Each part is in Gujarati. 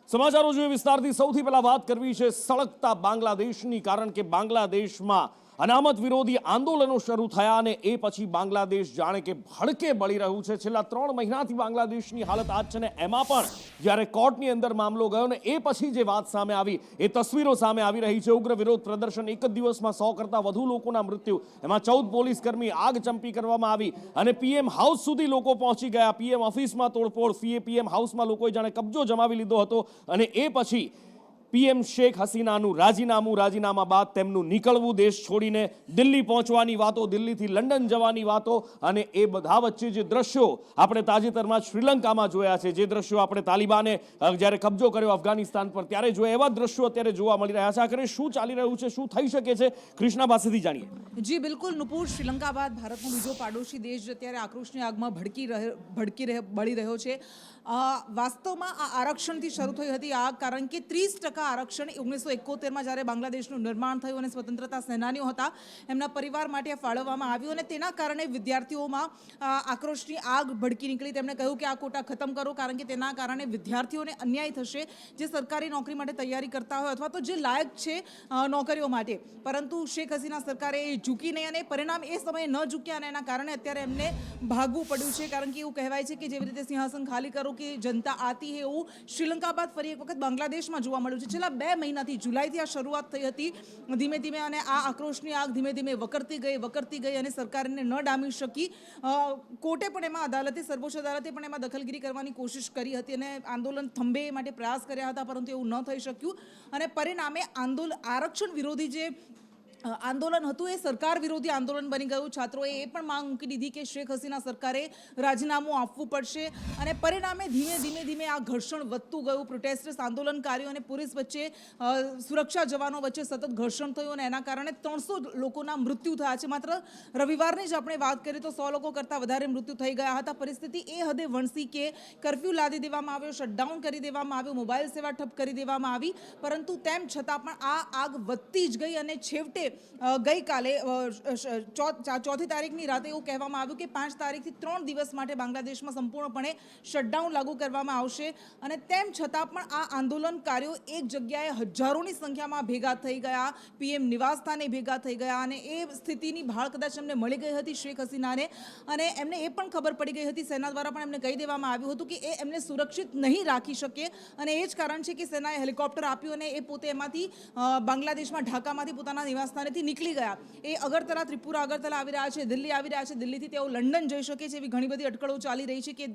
સમાચારો જોઈએ વિસ્તારથી સૌથી પહેલા વાત કરવી છે સળગતા બાંગ્લાદેશની, કારણ કે બાંગ્લાદેશમાં અનામત વિરોધી આંદોલનો શરૂ થયા અને એ પછી બાંગ્લાદેશ જાણે કે ભડકે બળી રહ્યું છે. છેલ્લા 3 મહિનાથી બાંગ્લાદેશની હાલત આ છે ને એમાં પણ જ્યારે કોર્ટની અંદર મામલો ગયો ને એ પછી જે વાત સામે આવી એ તસવીરો સામે આવી રહી છે. ઉગ્ર વિરોધ પ્રદર્શન, એક જ દિવસમાં 100 કરતા વધુ લોકોના મૃત્યુ, એમાં 14 પોલીસ કર્મી આગચંપી કરવામાં આવી અને પીએમ હાઉસ સુધી લોકો પહોંચી ગયા. પીએમ ઓફિસમાં તોડફોડ, પીએમ હાઉસમાં લોકોએ જાણે કબજો જમાવી લીધો હતો અને એ પછી પીએમ શેખ હસીનાનું રાજીનામા બાદ તેમનું નીકળવું દેશ છોડીને, દિલ્હી પહોંચવાની વાતો, દિલ્હીથી લંડન જવાની વાતો અને એ બધા વચ્ચે જે દ્રશ્યો આપણે તાજેતરમાં શ્રીલંકામાં જોયા છે, જે દ્રશ્યો આપણે તાલિબાને જ્યારે કબજો કર્યો અફઘાનિસ્તાન પર ત્યારે જોયા, એવા દ્રશ્યો અત્યારે જોવા મળી રહ્યા છે. આખરે શું ચાલી રહ્યું છે, શું થઈ શકે છે, કૃષ્ણા પાસેથી જાણીએ. જી બિલકુલ નુપુર, શ્રીલંકા બાદ ભારતનો બીજો પાડોશી દેશ અત્યારે આક્રોશની આગમાં બળી રહ્યો છે. વાસ્તવમાં આ આરક્ષણથી શરૂ થઈ હતી આગ, કારણ કે 30% આરક્ષણ 1971માં જ્યારે બાંગ્લાદેશનું નિર્માણ થયું અને સ્વતંત્રતા સેનાનીઓ હતા એમના પરિવાર માટે ફાળવવામાં આવ્યું અને તેના કારણે વિદ્યાર્થીઓમાં આક્રોશની આગ ભડકી નીકળી. તેમણે કહ્યું કે આ કોટા ખતમ કરો, કારણ કે તેના કારણે વિદ્યાર્થીઓને અન્યાય થશે જે સરકારી નોકરી માટે તૈયારી કરતા હોય અથવા તો જે લાયક છે નોકરીઓ માટે. પરંતુ શેખ હસીના સરકારે એ ઝૂકી નહીં અને પરિણામ એ સમયે ન ઝૂક્યા અને એના કારણે અત્યારે એમને ભાગવું પડ્યું છે. કારણ કે એવું કહેવાય છે કે જેવી રીતે સિંહાસન ખાલી કરો કે જનતા આતી હે, એવું શ્રીલંકા બાદ ફરી એક વખત બાંગ્લાદેશમાં જોવા મળ્યું છે. છેલ્લા 2 મહિનાથી, જુલાઈથી આ શરૂઆત થઈ હતી ધીમે ધીમે અને આ આક્રોશની આગ ધીમે ધીમે વકરતી ગઈ અને સરકારને ન ડામી શકી. કોર્ટે પણ એમાં સર્વોચ્ચ અદાલતે પણ એમાં દખલગીરી કરવાની કોશિશ કરી હતી અને આંદોલન થંભે માટે પ્રયાસ કર્યા હતા, પરંતુ એવું ન થઈ શક્યું અને પરિણામે આરક્ષણ વિરોધી જે આંદોલન હતું એ સરકાર વિરોધી આંદોલન બની ગયું. છાત્રોએ એ પણ માંગ મૂકી દીધી કે શેખ હસીના સરકારે રાજીનામું આપવું પડશે અને પરિણામે ધીમે આ ઘર્ષણ વધતું ગયું. પ્રોટેસ્ટર્સ, આંદોલનકારીઓ અને પોલીસ વચ્ચે, સુરક્ષા જવાનો વચ્ચે સતત ઘર્ષણ થયું અને એના કારણે 300 લોકોના મૃત્યુ થયા છે. માત્ર રવિવારની જ આપણે વાત કરીએ તો 100 લોકો કરતાં વધારે મૃત્યુ થઈ ગયા હતા. પરિસ્થિતિ એ હદે વણસી કે કર્ફ્યુ લાદી દેવામાં આવ્યો, શટડાઉન કરી દેવામાં આવ્યો, મોબાઈલ સેવા ઠપ કરી દેવામાં આવી, પરંતુ તેમ છતાં પણ આ આગ વધતી જ ગઈ અને છેવટે ગઈકાલે 4મી તારીખની રાતે એવું કહેવામાં આવ્યું કે 5 તારીખથી 3 દિવસ માટે બાંગ્લાદેશમાં સંપૂર્ણપણે શટડાઉન લાગુ કરવામાં આવશે અને તેમ છતાં પણ આ આંદોલનકારીઓ એક જગ્યાએ હજારોની સંખ્યામાં ભેગા થઈ ગયા, પીએમ નિવાસ સ્થાને ભેગા થઈ ગયા અને એ સ્થિતિની ભાળ કદાચ એમને મળી ગઈ હતી શેખ હસીનાને અને એમને એ પણ ખબર પડી ગઈ હતી, સેના દ્વારા પણ એમને કહી દેવામાં આવ્યું હતું કે એ એમને સુરક્ષિત નહીં રાખી શકે અને એ જ કારણ છે કે સેનાએ હેલિકોપ્ટર આપ્યું અને એ પોતે એમાંથી બાંગ્લાદેશમાં ઢાકામાંથી પોતાના નિવાસ સ્થાનેથી નીકળી ગયા. એ અગરતલા, ત્રિપુરા અગરતલા આવી રહ્યા છે, દિલ્હી આવી રહ્યા છે, દિલ્હીથી તેઓ લંડન જઈ શકે છે એવી ઘણી બધી અટકળો ચાલી રહી છે કે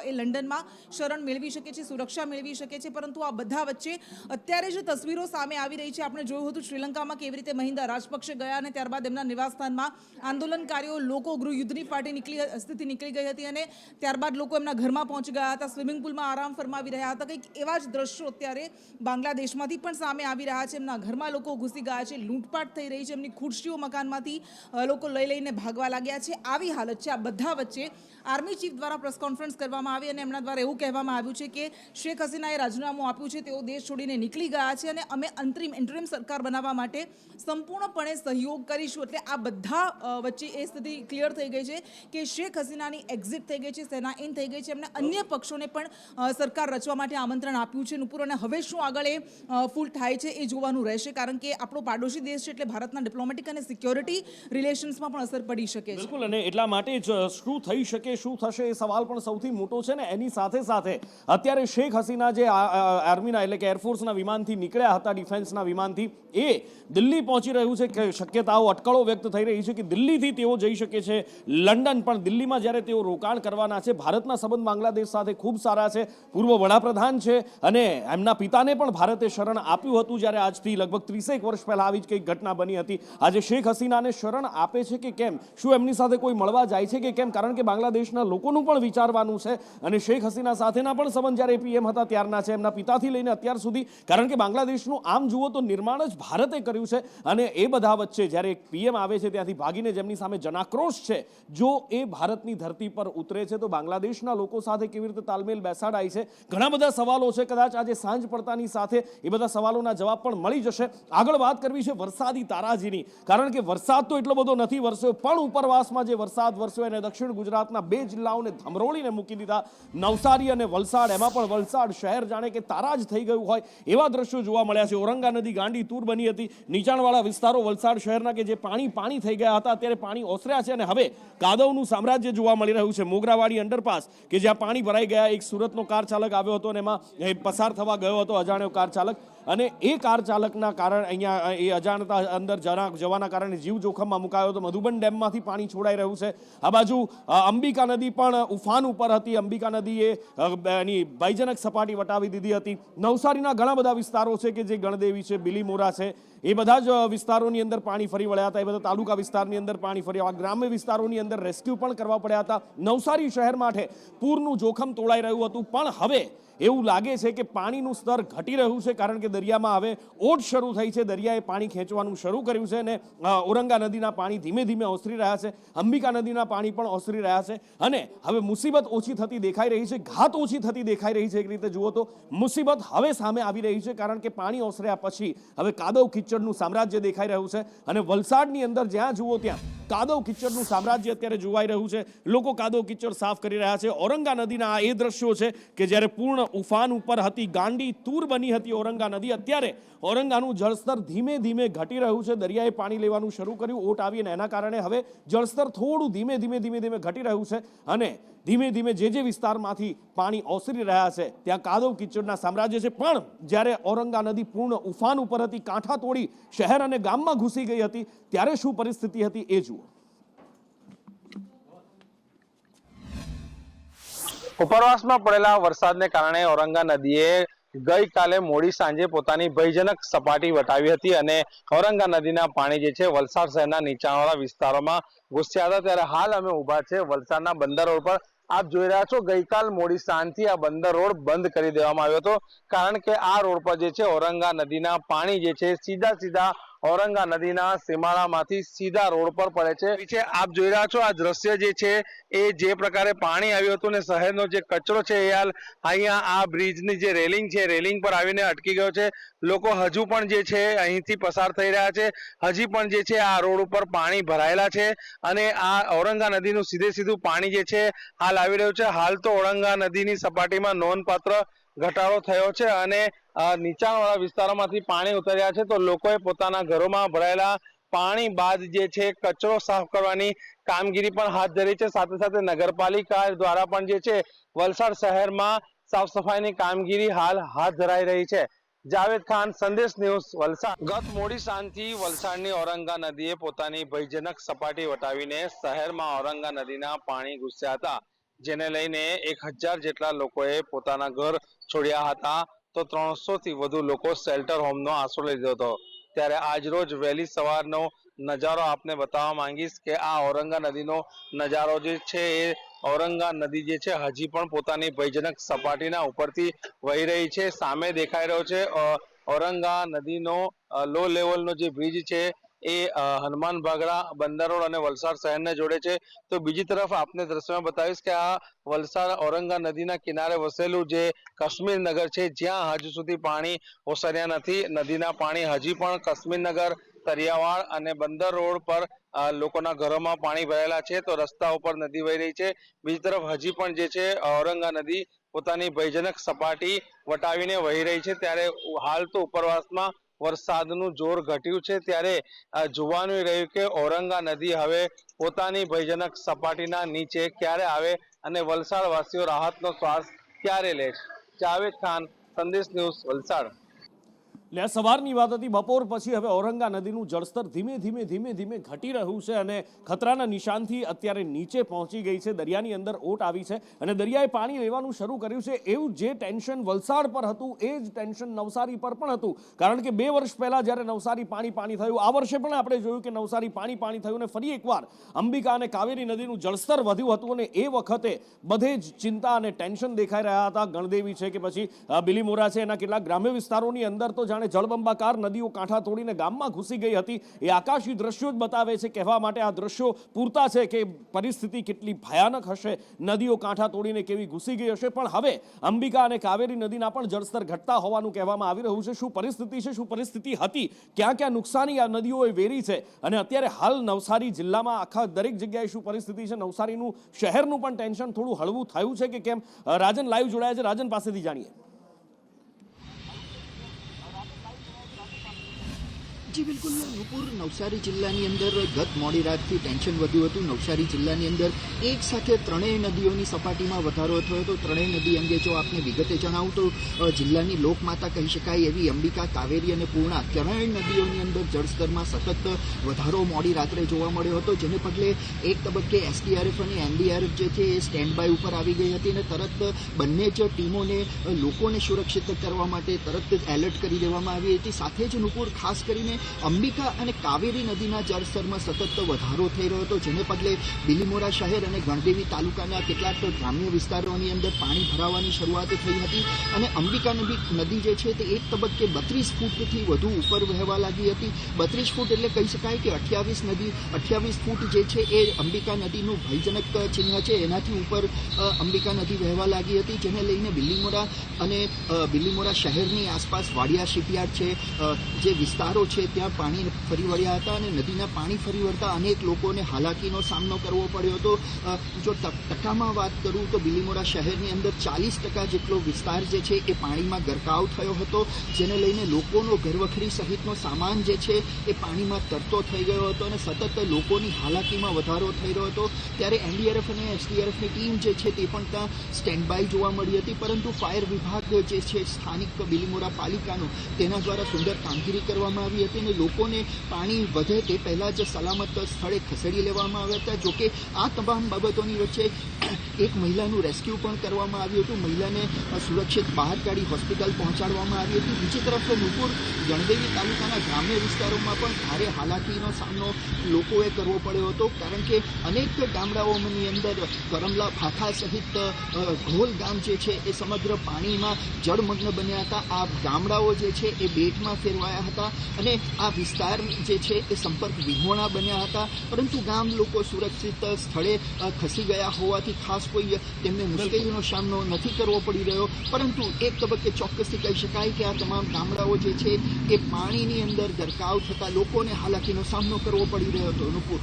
એ લંડનમાં શરણ મેળવી શકે છે, સુરક્ષા મેળવી શકે છે. પરંતુ આ બધા વચ્ચે અત્યારે જે તસવીરો સામે આવી રહી છે, આપણે જોયું હતું શ્રીલંકામાં કેવી રીતે મહિન્દા રાજપક્ષે ગયા અને ત્યારબાદ એમના નિવાસસ્થાનમાં આંદોલનકારીઓ, લોકો ગૃહયુદ્ધની સ્થિતિ નીકળી ગઈ હતી અને ત્યારબાદ લોકો એમના ઘરમાં પહોંચી ગયા હતા, સ્વિમિંગ પુલમાં આરામ ફરમાવી રહ્યા હતા. કંઈક એવા જ દ્રશ્યો અત્યારે બાંગ્લાદેશમાંથી પણ સામે આવી રહ્યા છે. એમના ઘરમાં લોકો ઘૂસી ગયા છે, લૂંટપાટ થઈ રહી છે, એમની ખુરશીઓ મકાનમાંથી લોકો લઈને ભાગવા લાગ્યા છે. આવી હાલત છે. આ બધા વચ્ચે આર્મી ચીફ દ્વારા પ્રેસ કોન્ફરન્સ કરવામાં આવી અને એમના દ્વારા એવું કહેવામાં આવ્યું છે કે શેખ હસીનાએ રાજીનામું આપ્યું છે, તેઓ દેશ છોડીને નીકળી ગયા છે અને અમે ઇન્ટરિમ સરકાર બનાવવા માટે સંપૂર્ણપણે સહયોગ કરીશું. એટલે આ બધા વચ્ચે એ સ્થિતિ ક્લિયર થઈ ગઈ છે કે શેખ હસીનાની એક્ઝિટ થઈ ગઈ છે, સેના ઇન થઈ ગઈ છે. એમને અન્ય પક્ષોને પણ સરકાર રચવા માટે આમંત્રણ આપ્યું છે નુપુર અને હવે શું આગળ એ ફૂલ થાય છે એ જોવાનું રહેશે, કારણ કે આપણો પાડોશી દેશ છે એટલે ભારતના ડિપ્લોમેટિક અને સિક્યોરિટી રિલેશન્સમાં પણ અસર પડી શકે છે. બિલકુલ, અને એટલા માટે જ શું થઈ શકે, શું થશે એ સવાલ પણ સૌથી મોટો છે ને. એની સાથે અત્યારે શેખ હસીના જે આર્મીના એટલે કે એરફોર્સના વિમાનથી નીકળ્યા હતા, ડિફેન્સના વિમાનથી, એ દિલ્હી પહોંચી રહ્યું છે કે શક્યતાઓ, અટકળો વ્યક્ત થઈ રહી છે કે દિલ્હીથી તેઓ જઈ શકે છે લંડન. પણ દિલ્હીમાં જ્યારે તેઓ રોકાણ કરવાના છે, ભારતના સંબંધ બાંગ્લાદેશ સાથે ખૂબ સારા છે, પૂર્વ વડાપ્રધાન છે અને એમના પિતાને પણ ભારતે શરણ આપ્યું હતું જ્યારે આજથી લગભગ 30 વર્ષ પહેલા આવી જ કંઈક ઘટના બની હતી. આજે શેખ હસીનાને શરણ આપે છે કે કેમ, શું એમની સાથે કોઈ મળવા જાય છે કે કેમ, કારણ કે બાંગ્લાદેશના લોકોનું પણ વિચારવાનું છે અને શેખ હસીના સાથેના પણ સંબંધ જ્યારે પીએમ હતા ત્યારના છે, એમના પિતાથી લઈને અત્યાર સુધી, કારણ કે બાંગ્લાદેશનું આમ જુઓ તો નિર્માણ જ ભારતે કર્યું છે અને એ બધા વચ્ચે જ્યારે પીએમ આવે છે ત્યાંથી ભાગીને જેમની સામે જનાક્રોશ છે, જો એ ભારતની ધરતી પર ઉતરે છે તો બાંગ્લાદેશના લોકો સાથે કેવી રીતે તાલમેલ બેસાડાય છે, ઘણા બધા સવાલો છે. કદાચ આજે સાંજ પડતાની સાથે એ બધા સવાલોના જવાબ પણ મળી જશે. આગળ વાત કરવી છે વરસાદી તારા તારાજીની, કારણ કે વરસાદ તો એટલો બધો નથી વરસ્યો, પણ ઉપરવાસમાં જે વરસાદ વરસ્યો એને દક્ષિણ ગુજરાતના 2 જિલ્લાઓને ધમરોળીને મૂકી દીધા, નવસારી અને વલસાડ. એમાં પણ વલસાડ શહેર જાણે કે તારાજ થઈ ગયું હોય એવા દ્રશ્યો જોવા મળ્યા છે. ઔરંગા નદી ગાંડી તૂર બની હતી. નીચાણવાળા વિસ્તારો વલસાડ શહેરના કે જે પાણી થઈ ગયા હતા, અત્યારે પાણી ઓસર્યા છે અને હવે કાદવનું સામ્રાજ્ય જોવા મળી રહ્યું છે. મોગરાવાડી અંડરપાસ કે જ્યાં પાણી ભરાઈ ગયા, એક સુરતનો કાર ચાલક આવ્યો હતો અને એમાં પસાર થવા ગયો હતો અજાણ્યો કાર ચાલક, અને એ કાર ચાલકના કારણે અહીંયા એ અજાણતા અંદર જવાના કારણે જીવ જોખમમાં મુકાયો હતો. મધુબન ડેમમાંથી પાણી છોડાઈ રહ્યું છે. આ બાજુ અંબિકા નદી પણ ઉફાન ઉપર હતી. અંબિકા નદીએ એની ભયજનક સપાટી વટાવી દીધી હતી. નવસારીના ઘણા બધા વિસ્તારો છે કે જે ગણદેવી છે, બિલીમોરા છે, એ બધા જ વિસ્તારોની અંદર પાણી ફરી વળ્યા હતા. એ બધા તાલુકા વિસ્તારની અંદર પાણી ફરી વળ્યા. ગ્રામ્ય વિસ્તારોની અંદર રેસ્ક્યુ પણ કરવા પડ્યા હતા. નવસારી શહેર માટે પૂરનું જોખમ તોળાઈ રહ્યું હતું, પણ હવે એવું લાગે છે કે પાણીનું સ્તર ઘટી રહ્યું છે, કારણ કે દરિયામાં હવે ઓટ શરૂ થઈ છે. દરિયાએ પાણી ખેંચવાનું શરૂ કર્યું છે અને ઔરંગા નદીના પાણી ધીમે ધીમે ઓસરી રહ્યા છે. અંબિકા નદીના પાણી પણ ઓસરી રહ્યા છે અને હવે મુસીબત ઓછી થતી દેખાઈ રહી છે, ઘાત ઓછી થતી દેખાઈ રહી છે. એક રીતે જુઓ તો મુસીબત હવે સામે આવી રહી છે, કારણ કે પાણી ઓસર્યા પછી હવે કાદવ કિચડનું સામ્રાજ્ય દેખાઈ રહ્યું છે. અને વલસાડની અંદર જ્યાં જુઓ ત્યાં કાદવ કિચડનું સામ્રાજ્ય અત્યારે જોવાઈ રહ્યું છે. લોકો કાદવ કિચડ સાફ કરી રહ્યા છે. ઔરંગા નદીના આ એ દ્રશ્યો છે કે જ્યારે પૂર્ણ ઉફાન ઉપર હતી, ગાંડી તૂર બની હતી ઔરંગા નદી, અત્યારે ઔરંગાનું જળસ્તર ધીમે ધીમે ઘટી રહ્યું છે. દરિયાએ પાણી લેવાનું શરૂ કર્યું ઓટ આવીને, એના કારણે હવે જળસ્તર થોડું ધીમે ધીમે ઘટી રહ્યું છે અને ધીમે ધીમે જે વિસ્તારમાંથી પાણી ઓસરી રહ્યા છે ત્યાં કાદવ કિચડના સામ્રાજ્ય છે. પણ જ્યારે ઔરંગા નદી પૂર્ણ ઉફાન ઉપર હતી, કાંઠા તોડી શહેર અને ગામમાં ઘૂસી ગઈ હતી, ત્યારે શું પરિસ્થિતિ હતી એ જુઓ. ઉપરવાસમાં પડેલા વરસાદને કારણે ઔરંગા નદીએ ગઈકાલે મોડી સાંજે પોતાની ભયજનક સપાટી વટાવી હતી અને ઔરંગા નદીના પાણી જે છે વલસાડ શહેરના નીચાણવાળા વિસ્તારોમાં ઘૂસ્યા હતા. ત્યારે હાલ અમે ઊભા છે વલસાડના બંદર રોડ પર. આપ જોઈ રહ્યા છો, ગઈકાલ મોડી સાંજથી આ બંદર રોડ બંધ કરી દેવામાં આવ્યો હતો, કારણ કે આ રોડ પર જે છે ઔરંગા નદીના પાણી જે છે સીધા ઔરંગા નદીના સીમાડામાંથી સીધા રોડ પર પડે છે. આપ જોઈ રહ્યા છો આ દ્રશ્ય જે છે એ જે પ્રકારે પાણી આવ્યું હતું ને શહેરનો જે કચરો છે એ હાલ અહીંયા આ બ્રિજની જે રેલિંગ છે, રેલિંગ પર આવીને અટકી ગયો છે. લોકો હજુ પણ જે છે અહીંથી પસાર થઈ રહ્યા છે. હજી પણ જે છે આ રોડ ઉપર પાણી ભરાયેલા છે અને આ ઔરંગા નદીનું સીધું પાણી જે છે હાલ આવી રહ્યું છે. હાલ તો ઔરંગા નદીની સપાટીમાં નોંધપાત્ર ઘટાડો થયો છે અને નીચાણવાળા વિસ્તારોમાંથી પાણી ઉતર્યા છે. તો લોકોએ પોતાના ઘરોમાં ભરાયેલા પાણી બાદ જે છે કચરો સાફ કરવાની કામગીરી પણ હાથ ધરી છે. સાથે નગરપાલિકા દ્વારા પણ જે છે વલસાડ શહેરમાં સાફ સફાઈની કામગીરી હાલ હાથ ધરાઈ રહી છે. જાવેદ ખાન, સંદેશ ન્યૂઝ, વલસાડ. ગત મોડી સાંજથી વલસાડની ઔરંગા નદીએ પોતાની ભયજનક સપાટી વટાવીને શહેરમાં ઔરંગા નદીના પાણી ઘૂસ્યા હતા, જેને લઈને 1000 જેટલા લોકોએ પોતાના ઘર છોડ્યા હતા. તો 300 થી વધુ લોકો શેલ્ટર હોમનો આશરો લીધો હતો. ત્યારે આજરોજ વહેલી સવારનો નજારો આપને બતાવવા માંગીશ કે આ ઔરંગા નદીનો નજારો જે છે એ ઔરંગા નદી જે છે હજી પણ પોતાની ભયજનક સપાટીના ઉપરથી વહી રહી છે. સામે દેખાઈ રહ્યો છે ઔરંગા નદીનો લો લેવલનો જે બ્રિજ છે એ હનુમાન બાગડા, બંદર રોડ અને વલસાડ શહેરને જોડે છે. તો બીજી તરફ આપને દ્રશ્યમાં બતાવીશ કે આ વલસાડ ઔરંગા નદીના કિનારે વસેલું જે કાશ્મીર નગર છે, જ્યાં હજુ સુધી પાણી ઓસર્યા નથી. નદીના પાણી હજી પણ કાશ્મીર નગર, તરિયાવાડ અને બંદર રોડ પર લોકોના ઘરોમાં પાણી ભરેલા છે. તો રસ્તા ઉપર નદી વહી રહી છે. બીજી તરફ હજી પણ જે છે ઔરંગા નદી પોતાની ભયજનક સપાટી વટાવીને વહી રહી છે. ત્યારે હાલ તો ઉપરવાસમાં વરસાદનું જોર ઘટ્યું છે. ત્યારે જોવાનું રહ્યું કે ઔરંગા નદી હવે પોતાની ભયજનક સપાટીના નીચે ક્યારે આવે અને વલસાડ વાસીઓ રાહતનો શ્વાસ ક્યારે લે. જાવેદ ખાન, સંદેશ ન્યૂઝ, વલસાડ. એટલે આ સવારની વાત હતી. બપોર પછી હવે ઔરંગા નદીનું જળસ્તર ધીમે ધીમે ઘટી રહ્યું છે અને ખતરાના નિશાનથી અત્યારે નીચે પહોંચી ગઈ છે. દરિયાની અંદર ઓટ આવી છે અને દરિયાએ પાણી લેવાનું શરૂ કર્યું છે. એવું જે ટેન્શન વલસાડ પર હતું એ જ ટેન્શન નવસારી પર પણ હતું, કારણ કે 2 વર્ષ પહેલા જ્યારે નવસારી પાણી થયું, આ વર્ષે પણ આપણે જોયું કે નવસારી પાણી થયું અને ફરી એકવાર અંબિકા અને કાવેરી નદીનું જળસ્તર વધ્યું હતું અને એ વખતે બધે જ ચિંતા અને ટેન્શન દેખાઈ રહ્યા હતા. ગણદેવી છે કે પછી બિલીમોરા છે, એના કેટલાક ગ્રામ્ય વિસ્તારોની અંદર તો જાણે જળબંબાકાર નદીઓ કાંઠા તોડીને ગામમાં ઘૂસી ગઈ હતી એ આકાશી દ્રશ્યો જ બતાવે છે. કહેવા માટે આ દ્રશ્યો પૂરતા છે કે પરિસ્થિતિ કેટલી ભયાનક હશે, નદીઓ કાંઠા તોડીને કેવી ઘૂસી ગઈ હશે. પણ હવે અંબિકા અને કાવેરી નદીના પણ જળસ્તર ઘટતા હોવાનું કહેવામાં આવી રહ્યું છે. શું પરિસ્થિતિ છે, શું પરિસ્થિતિ હતી, ક્યાં ક્યાં નુકસાની આ નદીઓએ વેરી છે, અને અત્યારે હાલ નવસારી જિલ્લામાં આખા દરેક જગ્યાએ શું પરિસ્થિતિ છે, નવસારીનું શહેરનું પણ ટેન્શન થોડું હળવું થયું છે કે કેમ? રાજન લાઈવ જોડાયા છે, રાજન પાસેથી જાણીએ. જી બિલકુલ નુપુર, નવસારી જિલ્લાની અંદર ગત મોડી રાતથી ટેન્શન વધ્યું હતું. નવસારી જિલ્લાની અંદર એક સાથે ત્રણેય નદીઓની સપાટીમાં વધારો થયો હતો. ત્રણેય નદી અંગે જો આપને વિગતે જણાવું તો જિલ્લાની લોકમાતા કહી શકાય એવી અંબિકા, કાવેરી અને પૂર્ણા ત્રણેય નદીઓની અંદર જળસ્તરમાં સતત વધારો મોડી રાત્રે જોવા મળ્યો હતો, જેને પગલે એક તબક્કે એસડીઆરએફ અને એનડીઆરએફ જે છે એ સ્ટેન્ડ બાય ઉપર આવી ગઈ હતી અને તરત બંને જ ટીમોને લોકોને સુરક્ષિત કરવા માટે તરત જ એલર્ટ કરી દેવામાં આવી હતી. સાથે જ નુપુર, ખાસ કરીને અંબિકા અને કાવેરી નદીના જળસ્તરમાં સતત વધારો થઈ રહ્યો હતો, જેને પગલે બિલીમોરા શહેર અને ગણદેવી તાલુકાના કેટલાક ગ્રામ્ય વિસ્તારોની અંદર પાણી ભરાવાની શરૂઆત થઈ હતી અને અંબિકા નદી જે છે તે એક તબક્કે 32 ફૂટથી વધુ ઉપર વહેવા લાગી હતી. 32 ફૂટ એટલે કહી શકાય કે 28 ફૂટ જે છે એ અંબિકા નદીનું ભયજનક ચિહ્ન છે, એનાથી ઉપર અંબિકા નદી વહેવા લાગી હતી, જેને લઈને બિલીમોરા શહેરની આસપાસ વાડિયા શિપયાર્ડ છે, જે વિસ્તારો છે ત્યાં પાણી ફરી વળ્યા હતા અને નદીના પાણી ફરી વળતા અનેક લોકોને હાલાકીનો સામનો કરવો પડ્યો હતો. જો ટકામાં વાત કરું તો બિલીમોરા શહેરની અંદર 40% જેટલો વિસ્તાર જે છે એ પાણીમાં ગરકાવ થયો હતો, જેને લઈને લોકોનો ઘરવખરી સહિતનો સામાન જે છે એ પાણીમાં તરતો થઈ ગયો હતો અને સતત લોકોની હાલાકીમાં વધારો થઈ રહ્યો હતો. ત્યારે એનડીઆરએફ અને એસડીઆરએફની ટીમ જે છે તે પણ ત્યાં સ્ટેન્ડ બાય જોવા મળી હતી, પરંતુ ફાયર વિભાગ જે છે સ્થાનિક બિલીમોરા પાલિકાનું તેના દ્વારા સુંદર કામગીરી કરવામાં આવી હતી અને લોકોને પાણી વધે તે પહેલા જ સલામત સ્થળે ખસેડી લેવામાં આવ્યા હતા. જોકે આ તમામ બાબતોની વચ્ચે એક મહિલાનું રેસ્ક્યુ પણ કરવામાં આવ્યું હતું. મહિલાને સુરક્ષિત બહાર કાઢી હોસ્પિટલ પહોંચાડવામાં આવી હતી. બીજી તરફ નુપુર, ગણદેવી તાલુકાના ગ્રામ્ય વિસ્તારોમાં પણ ભારે હાલાકીનો સામનો લોકોએ કરવો પડ્યો હતો, કારણ કે અનેક ગામડાઓની અંદર કરમલા, ભાઠા સહિત ઘોલ ગામ જે છે એ સમગ્ર પાણીમાં જળમગ્ન બન્યા હતા. આ ગામડાઓ જે છે એ બેટમાં ફેરવાયા હતા અને આ વિસ્તાર જે છે એ સંપર્ક વિહોણા બન્યા હતા, પરંતુ ગામ લોકો સુરક્ષિત સ્થળે ખસી ગયા હોવાથી ખાસ કોઈ તેમને મુશ્કેલીનો સામનો નથી કરવો પડી રહ્યો. પરંતુ એક તબક્કે ચોક્કસથી કહી શકાય કે આ તમામ ગામડાઓ જે છે એ પાણીની અંદર ગરકાવ થતા લોકોને હાલાકીનો સામનો કરવો પડી રહ્યો હતો. નુપુર,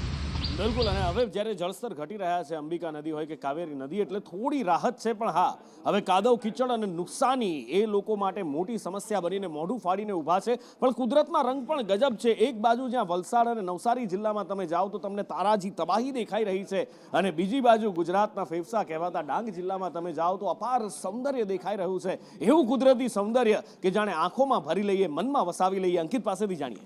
બિલકુલ. અને હવે જ્યારે જળસ્તર ઘટી રહ્યા છે, અંબિકા નદી હોય કે કાવેરી નદી, એટલે થોડી રાહત છે. પણ હા, હવે કાદવ, કીચડ અને નુકસાની એ લોકો માટે મોટી સમસ્યા બનીને મોઢું ફાડીને ઊભા છે. પણ કુદરતના રંગ પણ ગજબ છે. એક બાજુ જ્યાં વલસાડ અને નવસારી જિલ્લામાં તમે જાઓ તો તમને તારાજી તબાહી દેખાઈ રહી છે, અને બીજી બાજુ ગુજરાતના ફેફસા કહેવાતા ડાંગ જિલ્લામાં તમે જાઓ તો અપાર સૌંદર્ય દેખાઈ રહ્યું છે. એવું કુદરતી સૌંદર્ય કે જાણે આંખોમાં ભરી લઈએ, મનમાં વસાવી લઈએ. અંકિત પાસેથી જાણીએ.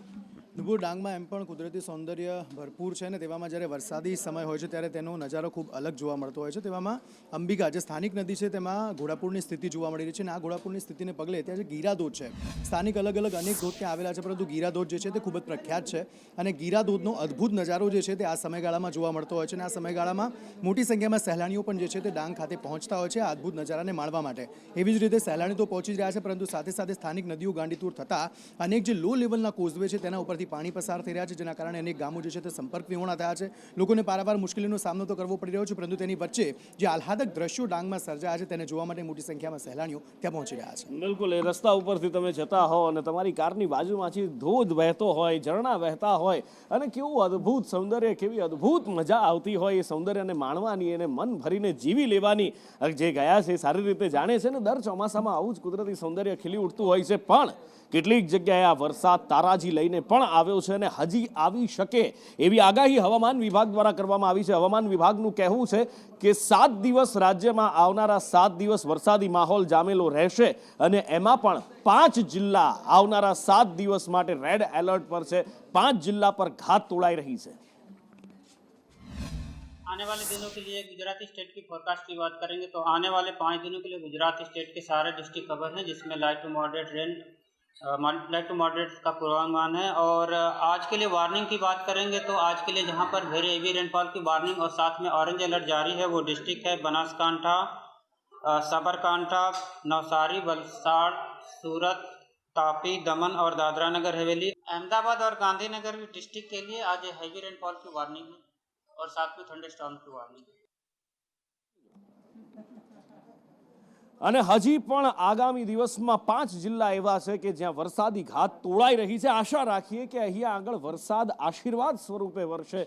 નુપુર, ડાંગમાં એમ પણ કુદરતી સૌંદર્ય ભરપૂર છે ને તેવામાં જ્યારે વરસાદી સમય હોય છે ત્યારે તેનો નજારો ખૂબ અલગ જોવા મળતો હોય છે. તેવામાં અંબિકા જે સ્થાનિક નદી છે તેમાં ઘોડાપૂરની સ્થિતિ જોવા મળી રહી છે અને આ ઘોડાપૂરની સ્થિતિને પગલે ત્યાં જે ગીરાધોધ છે, સ્થાનિક અલગ અનેક ધોધ ત્યાં આવેલા છે, પરંતુ ગીરાધોધ જે છે તે ખૂબ જ પ્રખ્યાત છે અને ગીરાધોધનો અદ્ભુત નજારો જે છે તે આ સમયગાળામાં જોવા મળતો હોય છે અને આ સમયગાળામાં મોટી સંખ્યામાં સહેલાણીઓ પણ જે છે તે ડાંગ ખાતે પહોંચતા હોય છે આ અદ્ભુત નજારાને માણવા માટે. એવી જ રીતે સહેલાણીઓ તો પહોંચી જ રહ્યા છે, પરંતુ સાથે સાથે સ્થાનિક નદીઓ ગાંડીતુર થતાં અનેક જે લો લેવલના કોઝવે છે તેના ઉપરથી પાણી પસાર થઈ રહ્યા છે, જેના કારણે અનેક ગામો જે છે તે સંપર્ક વિહોણા થયા છે. લોકોને પારાવાર મુશ્કેલીનો સામનો તો કરવો પડી રહ્યો છે, પરંતુ તેની વચ્ચે જે આહલાદક દ્રશ્યો ડાંગમાં સર્જાયા છે તેને જોવા માટે મોટી સંખ્યામાં સહેલાણીઓ ત્યાં પહોંચી રહ્યા છે. બિલકુલ. એ રસ્તા ઉપરથી તમે જતા હો અને તમારી કારની બાજુમાંથી ધોધ વહેતો હોય, ઝરણા વહેતા હોય અને કેવું અદ્ભુત સૌંદર્ય, કેવી અદ્ભુત મજા આવતી હોય એ સૌંદર્યને માણવાની, એને મન ભરીને જીવી લેવાની. જે ગયા છે સારી રીતે જાણે છે ને દર ચોમાસામાં આવું જ કુદરતી સૌંદર્ય ખીલી ઉઠતું હોય છે. પણ કેટલીક જગ્યાએ આ વરસાદ તારાજી લઈને પણ આવ્યો છે અને હજી આવી શકે એવી આગાહી હવામાન વિભાગ દ્વારા કરવામાં આવી છે. હવામાન વિભાગનું કહેવું છે કે 7 દિવસ રાજ્યમાં આવનારા 7 દિવસ વરસાદી માહોલ જામેલો રહેશે અને એમાં પણ 5 જિલ્લા આવનારા 7 દિવસ માટે રેડ એલર્ટ પર છે. 5 जिला पर घात तोड़ाई रही है। आने वाले दिनों के लिए गुजरात स्टेट की फोरकास्ट की बात करेंगे तो आने वाले 5 दिनों के लिए गुजरात स्टेट के सारे डिस्ट्रिक्ट कवर हैं, जिसमें लाइट टू मॉडरेट का पूर्वानुमान है। और आज के लिए वार्निंग की बात करेंगे तो आज के लिए जहां पर वेरी हेवी रेनफॉल की वार्निंग और साथ में ऑरेंज अलर्ट जारी है वो डिस्ट्रिक्ट है बनासकांठा, साबरकांठा, नवसारी, वलसाड़, सूरत, तापी, दमन और दादरा नगर हवेली, अहमदाबाद और गांधीनगर डिस्ट्रिक्ट के लिए आज हैवी रेनफॉल की वार्निंग है और साथ में थंडरस्टॉर्म की वार्निंग है। અને હજી પણ આગામી દિવસમાં 5 જિલ્લા એવા છે કે જ્યાં વરસાદી ઘાત તોળાઈ રહી છે. આશા રાખીએ કે અહીંયા આગળ વરસાદ આશીર્વાદ સ્વરૂપે વરસે,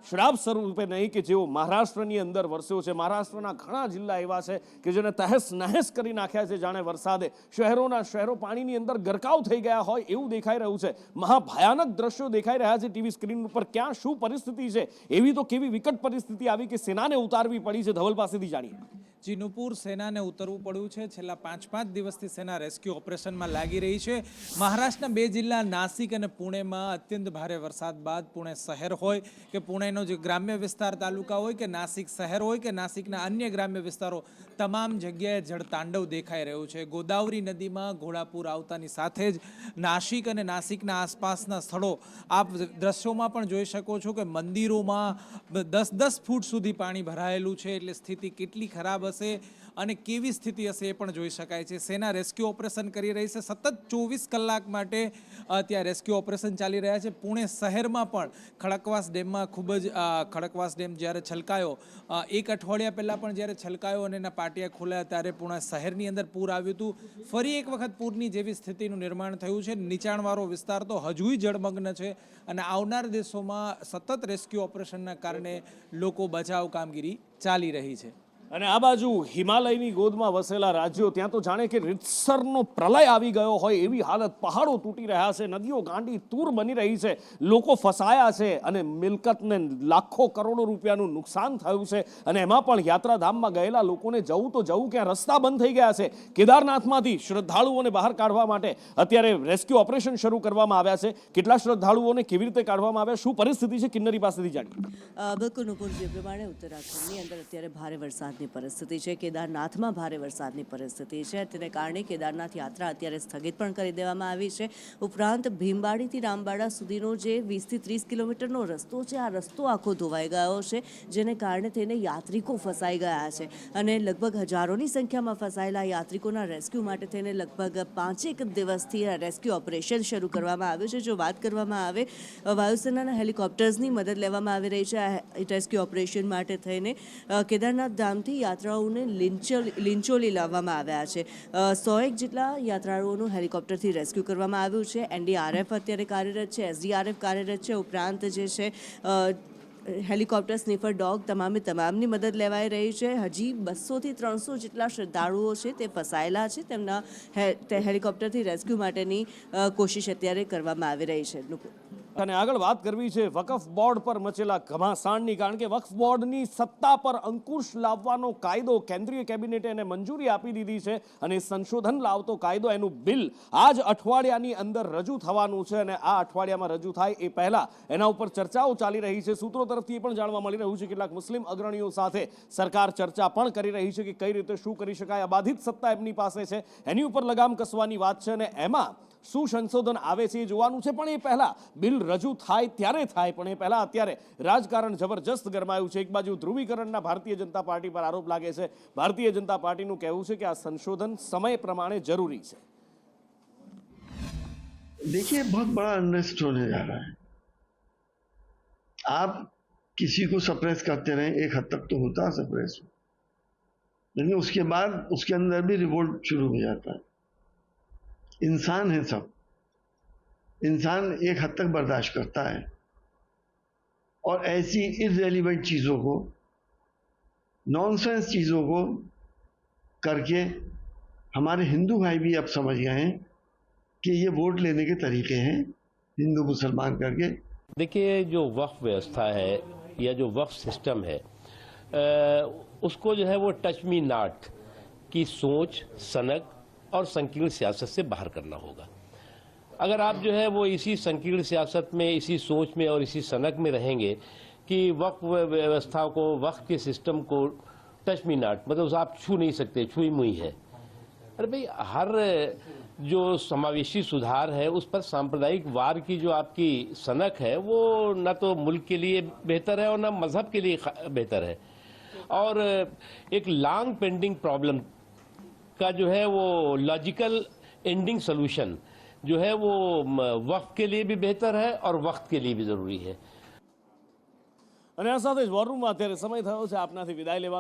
શ્રાપ સ્વરૂપે નહીં, કે જેવો મહારાષ્ટ્રની અંદર વરસ્યો છે. મહારાષ્ટ્રના ઘણા જિલ્લા એવા છે કે જેને તહેસ નહેસ કરી નાખ્યા છે. જાણે વરસાદે શહેરો પાણીની અંદર ગરકાવ થઈ ગયા હોય એવું દેખાઈ રહ્યું છે. મહાભયાનક દ્રશ્યો દેખાઈ રહ્યા છે ટીવી સ્ક્રીન ઉપર. ક્યાં શું પરિસ્થિતિ છે, એવી તો કેવી વિકટ પરિસ્થિતિ આવી કે સેનાને ઉતારવી પડી છે. ધવલ પાસેથી જાણીએ. જી, નુપુર, સેનાને ઉતરવું પડ્યું છે. છેલ્લા 5 દિવસથી સેના રેસ્ક્યુ ઓપરેશનમાં લાગી રહી છે. મહારાષ્ટ્રના 2 જિલ્લા નાસિક અને પુણેમાં અત્યંત ભારે વરસાદ બાદ પુણે શહેર હોય કે પુણેનો જે ગ્રામ્ય વિસ્તાર તાલુકા હોય કે નાસિક શહેર હોય કે નાસિકના અન્ય ગ્રામ્ય વિસ્તારો, તમામ જગ્યાએ જળતાંડવ દેખાઈ રહ્યું છે. ગોદાવરી નદીમાં ઘોડાપૂર આવતાની સાથે જ નાસિક અને નાસિકના આસપાસના સ્થળો આપ દ્રશ્યોમાં પણ જોઈ શકો છો કે મંદિરોમાં 10-10 ફૂટ સુધી પાણી ભરાયેલું છે. એટલે સ્થિતિ કેટલી ખરાબ હશે અને કેવી સ્થિતિ હશે એ પણ જોઈ શકાય છે. સેના રેસ્ક્યુ ઓપરેશન કરી રહી છે. સતત 24 કલાક માટે ત્યાં રેસ્ક્યુ ઓપરેશન ચાલી રહ્યા છે. પુણે શહેરમાં પણ ખડકવાસ ડેમમાં ખૂબ જ ખડકવાસ ડેમ જ્યારે છલકાયો, 1 અઠવાડિયા પહેલાં પણ જ્યારે છલકાયો અને એના પાટિયા ખોલ્યા ત્યારે પુણે શહેરની અંદર પૂર આવ્યું હતું. ફરી એક વખત પૂરની જેવી સ્થિતિનું નિર્માણ થયું છે. નીચાણવાળો વિસ્તાર તો હજુય જળમગ્ન છે અને આવનાર દિવસોમાં સતત રેસ્ક્યુ ઓપરેશનના કારણે લોકો બચાવ કામગીરી ચાલી રહી છે. અને આ બાજુ હિમાલયની ગોદમાં વસેલા રાજ્યો, ત્યાં તો જાણે કે રીતસરનો પ્રલય આવી ગયો હોય એવી હાલત. પહાડો તૂટી રહ્યા છે, નદીઓ ગાંડી તૂર બની રહી છે, લોકો ફસાયા છે અને મિલકતને લાખો કરોડો રૂપિયાનું નુકસાન થયું છે. અને એમાં પણ યાત્રાધામમાં ગયેલા લોકોને જવું તો જવું ક્યાં, રસ્તા બંધ થઈ ગયા છે. કેદારનાથમાંથી શ્રદ્ધાળુઓને બહાર કાઢવા માટે અત્યારે રેસ્ક્યુ ઓપરેશન શરૂ કરવામાં આવ્યા છે. કેટલા શ્રદ્ધાળુઓને કેવી રીતે કાઢવામાં આવ્યા, શું પરિસ્થિતિ છે, કિન્નરી પાસેથી જાણીએ. બિલકુલ નુપુર, જે પ્રમાણે ઉત્તરાખંડની અંદર અત્યારે ભારે વરસાદની પરિસ્થિતિ છે, કેદારનાથમાં ભારે વરસાદની પરિસ્થિતિ છે. તેને કારણે કેદારનાથ યાત્રા અત્યારે સ્થગિત પણ કરી દેવામાં આવી છે. ઉપરાંત ભીમબાડીથી રામબાડા સુધીનો જે 20 થી 30 કિલોમીટરનો રસ્તો છે, આ રસ્તો આખો ધોવાઈ ગયો છે, જેને કારણે તેને યાત્રિકો ફસાઈ ગયા છે. અને લગભગ હજારોની સંખ્યામાં ફસાયેલા યાત્રિકોના રેસ્ક્યુ માટે થઈને લગભગ 5 દિવસથી આ રેસ્ક્યુ ઓપરેશન શરૂ કરવામાં આવ્યું છે. જો વાત કરવામાં આવે, વાયુસેનાના હેલિકોપ્ટર્સની મદદ લેવામાં આવી રહી છે આ રેસ્ક્યુ ઓપરેશન માટે થઈને. કેદારનાથ ધામથી યાત્રાઓને લિંચોલી લાવવામાં આવ્યા છે. 100 જેટલા યાત્રાળુઓનું હેલિકોપ્ટરથી રેસ્ક્યુ કરવામાં આવ્યું છે. NDRF અત્યારે કાર્યરત છે, SDRF કાર્યરત છે. ઉપરાંત જે છે હેલિકોપ્ટર, સ્નીફર ડોગ, તમામની મદદ લેવાઈ રહી છે. હજી 200 થી 300 જેટલા શ્રદ્ધાળુઓ છે તે ફસાયેલા છે. તેમના હેલિકોપ્ટરથી રેસ્ક્યુ માટેની કોશિશ અત્યારે કરવામાં આવી રહી છે. અને આગળ વાત કરવી છે વકફ બોર્ડ પર મચેલા ઘમાસાણની. કારણ કે વકફ બોર્ડની સત્તા પર અંકુશ લાવવાનો કાયદો કેન્દ્રીય કેબિનેટે એને મંજૂરી આપી દીધી છે અને સંશોધન લાવતો કાયદો, એનું બિલ આ જ અઠવાડિયાની અંદર રજૂ થવાનું છે. અને આ અઠવાડિયામાં રજૂ થાય એ પહેલા એના ઉપર ચર્ચાઓ ચાલી રહી છે. સૂત્રો તરફથી એ પણ જાણવા મળી રહ્યું છે કેટલાક મુસ્લિમ અગ્રણીઓ સાથે સરકાર ચર્ચા પણ કરી રહી છે કે કઈ રીતે શું કરી શકાય. અબાધિત સત્તા એમની પાસે છે, એની ઉપર લગામ કસવાની વાત છે અને એમાં શું સંશોધન આવે છે એ જોવાનું છે. પણ એ પહેલા બિલ રજૂ થાય ત્યારે થાય, પણ એ પહેલા અત્યારે રાજકારણ જબરજસ્ત ગરમાયું છે. એક બાજુ ધ્રુવીકરણના ભારતીય જનતા પાર્ટી પર આરોપ લાગે છે. ભારતીય જનતા પાર્ટીનું કહેવું છે કે આ સંશોધન સમય પ્રમાણે જરૂરી છે. देखिए, बहुत बड़ा अनरेस्ट होने जा रहा है. आप किसी को सप्रेस करते रहें, एक हद तक तो होता है सप्रेस, लेकिन उसके बाद उसके अंदर भी रिवोल्ट शुरू हो जाता है. इंसान है सब, इंसान एक हद तक बर्दाश्त करता है और ऐसी इररेलेवेंट चीज़ों को, नॉनसेंस चीज़ों को करके हमारे हिंदू भाई भी अब समझ गए हैं कि ये वोट लेने के तरीके हैं, हिंदू मुसलमान करके. देखिए, जो वक्फ व्यवस्था है या जो वक्फ सिस्टम है, उसको जो है वो टच मी नॉट की सोच, सनक और संकीर्ण सियासत से बाहर करना होगा. अगर आप जो है वो इसी संकीर्ण सियासत में, इसी सोच में और इसी सनक में रहेंगे कि वक्फ व्यवस्था को, वक्फ के सिस्टम को टच मी नॉट, मतलब आप छू नहीं सकते, छुई मुई है. अरे भाई, हर जो समावेशी सुधार है उस पर सांप्रदायिक वार की जो आपकी सनक है वो न तो मुल्क के लिए बेहतर है और न मजहब के लिए बेहतर है. और एक लॉन्ग पेंडिंग प्रॉब्लम का जो है वो लॉजिकल एंडिंग सोल्यूशन जो है वो वक्त के लिए भी बेहतर है और वक्त के लिए भी जरूरी है। અને આ સાથે જ વોર રૂમમાં અત્યારે સમય થયો છે આપનાથી વિદાય લેવાનો।